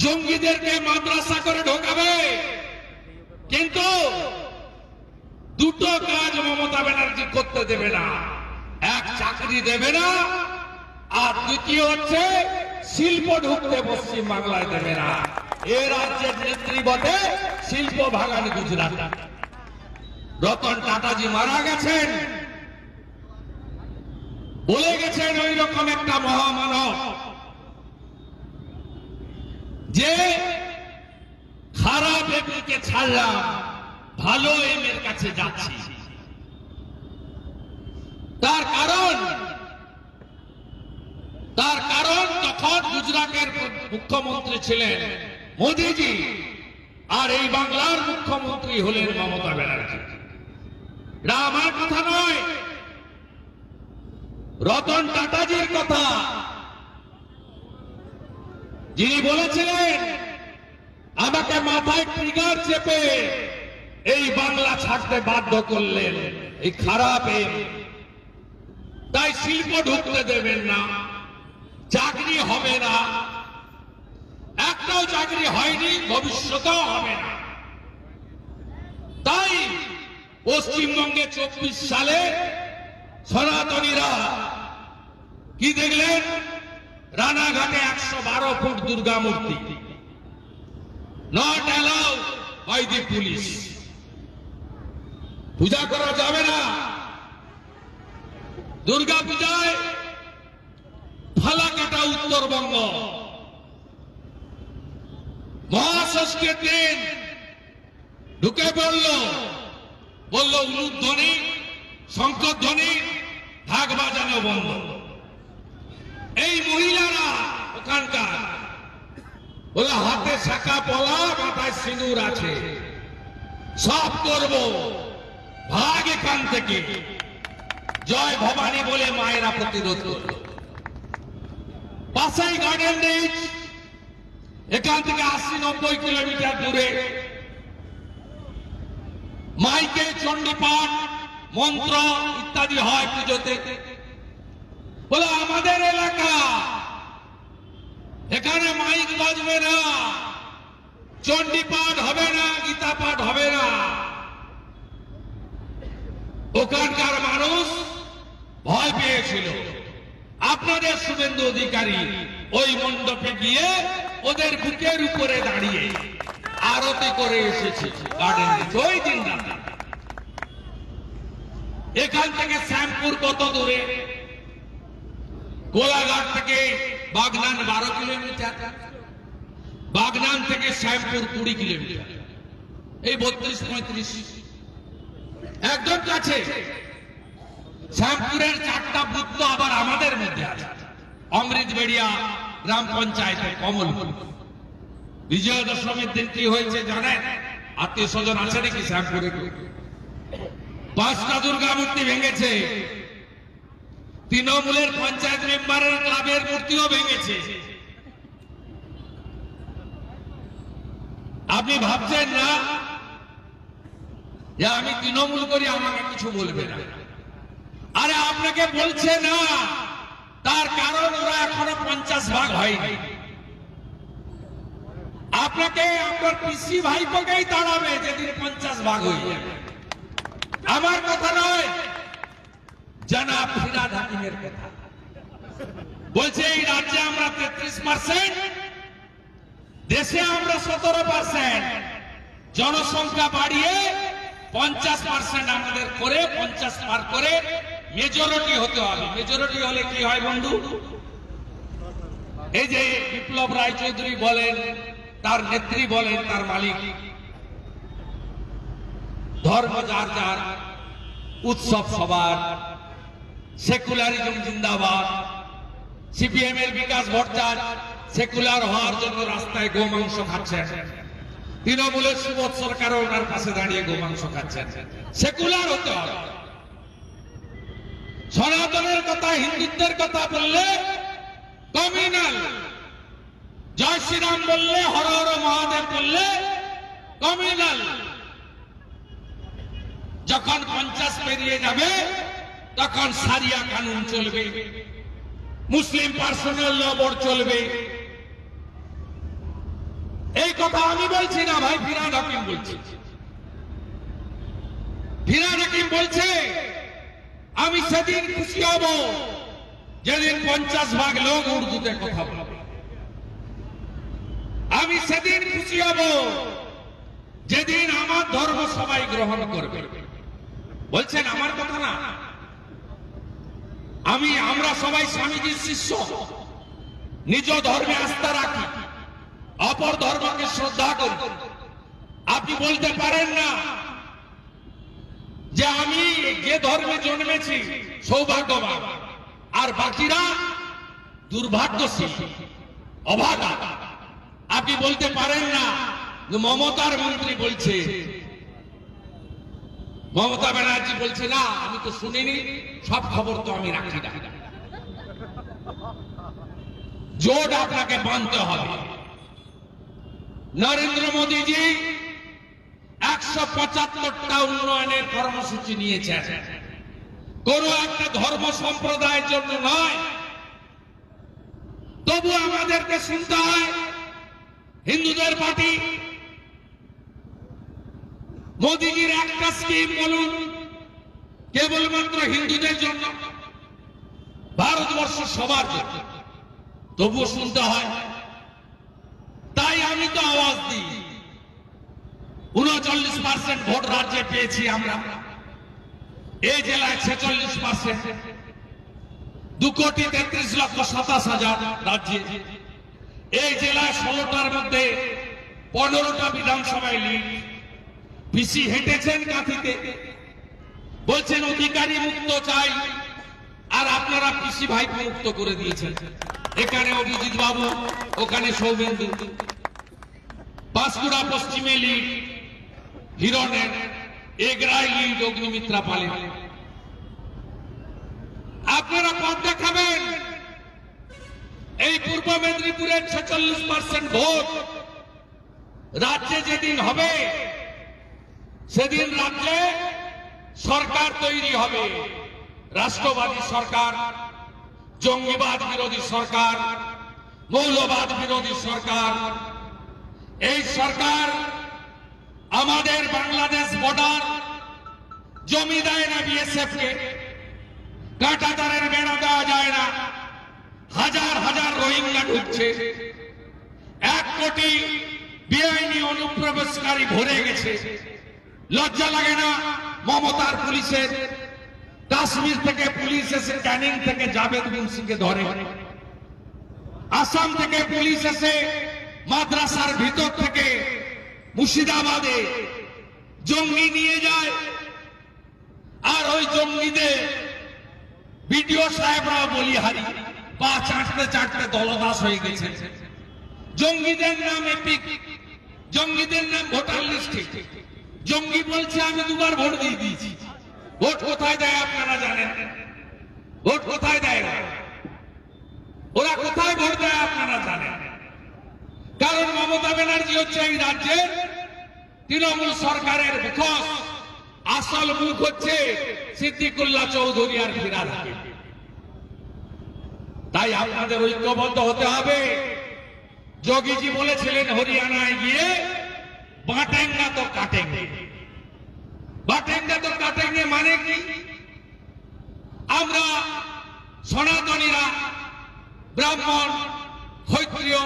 জঙ্গিদেরকে মাদ্রাসা করে ঢোকাবে, কিন্তু দুটো কাজ মমতা ব্যানার্জি করতে দেবে না। এক, চাকরি দেবে না, আর দ্বিতীয় হচ্ছে শিল্প ঢুকতে পশ্চিম বাংলায় দেবে না। এ রাজ্যের নেত্রী বটে, শিল্প ভাগান গুজরাট। রতন টাটাজি মারা গেছেন, বলে গেছেন ওই রকম একটা মহামানব যে খারাপ এমকে ছাড়লাম, ভালো এমের কাছে যাচ্ছি। তার কারণ তখন গুজরাটের মুখ্যমন্ত্রী ছিলেন মোদিজি, আর এই বাংলার মুখ্যমন্ত্রী হলেন মমতা ব্যানার্জি। এটা আমার কথা নয়, রতন টাটাজির কথা, যিনি বলেছিলেন আমাকে মাথায় ট্রিগার চেপে এই বাংলা ছাড়তে বাধ্য করলেন এই খারাপ এম। তাই শিল্প ঢুকতে দেবেন না, চাকরি হবে না, একটাও চাকরি হয়নি, ভবিষ্যতেও হবে না। তাই পশ্চিমবঙ্গে 24 সালে সনাতনীরা কি দেখলেন? রানাঘাটে 112 ফুট দুর্গা মূর্তি, not allowed by the police, পূজা করা যাবে না। দুর্গা পূজায় ফালাকাটা উত্তরবঙ্গ, মহাষষ্ঠীর দিন ঢুকে বলল উলুধ্বনি, শঙ্খধ্বনি, ঢাক বাজানো বন্ধ। এই মহিলারা ওখানকার বলে হাতে শাখা পলা, মাথায় সিঁদুর আছে, সব করব, ভাগ এখান থেকে। জয় ভবানী বলে মায়েরা প্রতিরোধ করল। পাশেই গার্ডেন রিচ, এখান থেকে 80-90 কিলোমিটার দূরে মাইকে চণ্ডীপাঠ, মন্ত্র ইত্যাদি হয় পুজোতে। বলে আমাদের এলাকা, এখানে মাইক বাজবে না, চণ্ডীপাঠ হবে না, গীতা পাঠ হবে না। ওখানকার মানুষ ভয় পেয়েছিল। আপনাদের শুভেন্দু অধিকারী ওই মণ্ডপে গিয়ে ওদের বুকের উপরে দাঁড়িয়ে আরতি করে এসেছে গার্ডেনে ওই দিন রাতে। এখান থেকে শ্যামপুর কত দূরে? কোলাঘাট থেকে বাগনান 12 কিলোমিটার, বাগনান থেকে শ্যামপুর 20 কিলোমিটার, এই 32-35 একদম কাছে। শ্যামপুরের 4টা বুথ তো আবার আমাদের মধ্যে আছে, অমৃতবেড়িয়া গ্রাম পঞ্চায়েতে কমলপুর। বিজয়া দশমীর দিন কি হয়েছে জানেন? আত্মীয় স্বজন আছে নাকি শ্যামপুরে? 5টা দুর্গা মূর্তি ভেঙেছে, তৃণমূলের পঞ্চায়েত মেম্বারের ক্লাবের মূর্তিও ভেঙেছে। আপনি ভাবছেন না যে আমি তৃণমূল করি আমাকে কিছু বলবে না? আরে আপনাকে বলছে না, তার কারণ ওরা এখনো 50 ভাগ হয়নি। আপনাকে আপনার পিসি ভাইপোকেই তাড়াবে যেদিন 50 ভাগ হয়ে যাবে। আমার কথা নয়, জনাব ফিরহাদ হাকিমের কথা বলছে। এই রাজ্যে আমরা 33%, দেশে আমরা 17%, জনসংখ্যা বাড়িয়ে 50% আমাদের করে 50 পার করে মেজরিটি হতে হবে। মেজরিটি হলে কি হয় বন্ধু? এই যে বিপ্লব রায়চৌধুরী বলেন, তার নেত্রী বলেন, তার মালিক, ধর্ম যার যার, উৎসব সবার, সেকুলারিজম জিন্দাবাদ। সিপিএম এর বিকাশ ভট্টাচার্য সেকুলার হওয়ার জন্য রাস্তায় গোমাংস খাচ্ছেন, তৃণমূলের সুবোধ সরকার ওনার পাশে দাঁড়িয়ে গোমাংস খাচ্ছেন। সেকুলার হতে হবে। সনাতনের কথা, হিন্দুত্বের কথা বললে কমিউনাল, জয় শ্রীরাম বললে, হর হর মহাদেব বললে কমিউনাল। যখন 50 পেরিয়ে যাবে তখন সারিয়া কানুন চলবে, মুসলিম পার্সোনাল ল বোর্ড চলবে। এই কথা আমি বলছি না ভাই, ফিরহাদ হাকিম বলছে। ফিরহাদ হাকিম বলছে আমি সেদিন খুশি হব যেদিন 50 ভাগ লোক উর্দুতে কথা বলবে। আমি সেদিন খুশি হব যেদিন আমার ধর্ম সবাই গ্রহণ করবে। বলছেন আমার কথা না, আমরা সবাই স্বামীজির শিষ্য, নিজ ধর্মে আস্থা রাখি, অপর ধর্মকে শ্রদ্ধা করি। আপনি বলতে পারেন না যে আমি যে ধর্মে জন্মেছি সৌভাগ্যবান আর বাকিরা দুর্ভাগ্যশীল, অভাগা। আপনি বলতে পারেন না যে মমতার মন্ত্রী বলছে, মমতা ব্যানার্জি বলছে না আমি তো শুনিনি, সব খবর তো আমি রাখি না। জোট আপনাকে মানতে হবে। নরেন্দ্র মোদীজি 175টা উন্নয়নের কর্মসূচি নিয়েছেন, কোন একটা ধর্ম সম্প্রদায়ের জন্য নয়। তবু আমাদেরকে শুনতে হয় হিন্দুদের পার্টি। মোদীজির একটা স্কিম বলুন কেবলমাত্র হিন্দুদের জন্য, ভারতবর্ষ সবার জন্য, তবুও শুনতে হয়। তাই আমি তো আওয়াজ দিই। 39% ভোট রাজ্যে পেয়েছি আমরা, এই জেলায় 46%, 2,33,27,000 রাজ্যে। এই জেলায় 16টার মধ্যে 15টা বিধানসভায় লিড। পিসি হেঁটেছেন কাঁথিতে, বলছেন অধিকারী মুক্ত চাই, আর আপনারা পিসি ভাই মুক্ত করে দিয়েছেন। এখানে অভিজিৎ বাবু, ওখানে সৌমেন্দু। পাঁশকুড়া পশ্চিমে লিড হিরণের, এগরায় লিড অগ্নিমিত্রা পালে। আপনারা পথ দেখাবেন। এই পূর্ব মেদিনীপুরের 46% ভোট রাজ্যে যেদিন হবে সেদিন রাজ্যে সরকার তৈরি হবে, রাষ্ট্রবাদী সরকার, জঙ্গিবাদ বিরোধী সরকার, মৌলবাদ বিরোধী সরকার। এই সরকার আমাদের বাংলাদেশ বর্ডার জমি দেয় না বিএসএফ কে, কাঁটাতারের বেড়া দেওয়া যায় না, হাজার হাজার রোহিঙ্গা ঢুকছে, 1 কোটি বেআইনি অনুপ্রবেশকারী ভরে গেছে। লজ্জা লাগে না মমতার পুলিশের? কাশ্মীর থেকে পুলিশ এসে ক্যানিং থেকে জাভেদ মুন্সিকে ধরে, আসাম থেকে পুলিশ এসে মাদ্রাসার ভিতর থেকে মুর্শিদাবাদে জঙ্গি নিয়ে যায়, আর ওই জঙ্গিদের বিডিও সাহেবরা বলিহারি, পা চাটতে চাটতে দলদাস হয়ে গেছে। জঙ্গিদের নাম এপিক, জঙ্গিদের নাম ভোটার লিস্টে। জঙ্গি বলছে আমি 2বার ভোট দিয়ে দিয়েছি। ভোট কোথায় দেয় আপনারা জানেন? ভোট কোথায় দেয়? ওরা কোথায় ভোট দেয় আপনারা জানেন? কারণ মমতা ব্যানার্জি হচ্ছে এই রাজ্যের তৃণমূল সরকারের মুখোশ, আসল মুখ হচ্ছে সিদ্দিকুল্লাহ চৌধুরী আর ফিরহাদ হাকিম। তাই আপনাদের ঐক্যবদ্ধ হতে হবে। যোগীজি বলেছিলেন হরিয়ানায় গিয়ে বাটেঙ্গা তো কাটেঙ্গে। বাটেঙ্গা তো কাটেঙ্গে মানে কি? আমরা সনাতনীরা ব্রাহ্মণ, ক্ষত্রিয়,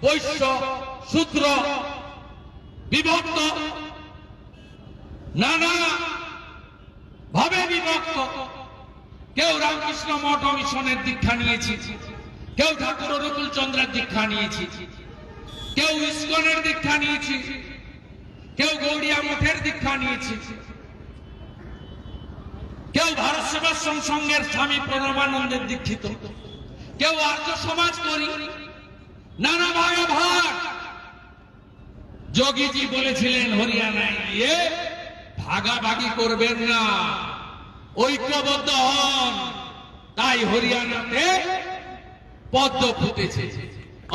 বৈশ্য, শূদ্র বিভক্ত, নানা ভাবে বিভক্ত। কেউ রামকৃষ্ণ মঠ মিশনের দীক্ষা নিয়েছি, কেউ ঠাকুর অনুকূল চন্দ্রের দীক্ষা নিয়েছি, কেউ ইস্কনের দীক্ষা নিয়েছি, কেউ গৌড়িয়া মঠের দীক্ষা নিয়েছি, কেউ ভারত সেবাশ্রম সংঘের স্বামী প্রণবানন্দের দীক্ষিত, কেউ আর্য সমাজ করি, নানা ভাগে ভাগ। যোগীজি বলেছিলেন হরিয়ানায় গিয়ে ভাগাভাগি করবেন না, ঐক্যবদ্ধ হন। তাই হরিয়ানাতে পদ্ম ফুটেছে,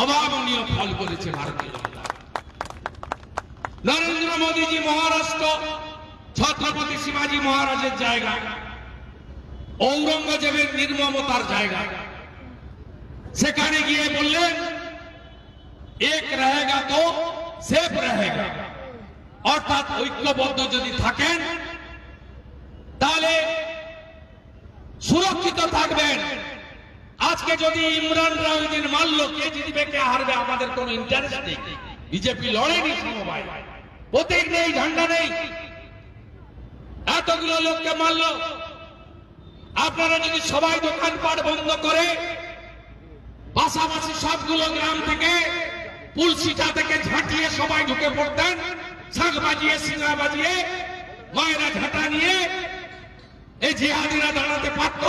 অভাবনীয় ফল করেছে ভারতীয় জনতা। নরেন্দ্র মোদীজি মহারাষ্ট্র ছত্রপতি শিবাজী মহারাজের জায়গা, ঔরঙ্গজেবের নির্মমতার জায়গা। সেখানে গিয়ে বললেন এক রহেগা তো সেফ रहेगा। অর্থাৎ ঐক্যবদ্ধ যদি থাকেন তাহলে সুরক্ষিত থাকবেন। আজকে যদি ইমরান রাউদ্দিন মানলো কে জিতবে কে হারবে আমাদের কোনো ইন্টারেস্ট নেই। বিজেপি লড়েনি সমবায়, প্রতীক নেই, ঝান্ডা নেই, এতগুলো লোককে মারলো। আপনারা যদি সবাই দোকানপাট বন্ধ করে পাশাপাশি সবগুলো গ্রাম থেকে পুলসিটা থেকে ঝাঁটিয়ে সবাই ঢুকে পড়তেন, শাঁখ বাজিয়ে সিঙ্গা বাজিয়ে মায়েরা ঝাঁটা নিয়ে এই জিহাদিরা দাঁড়াতে পারত।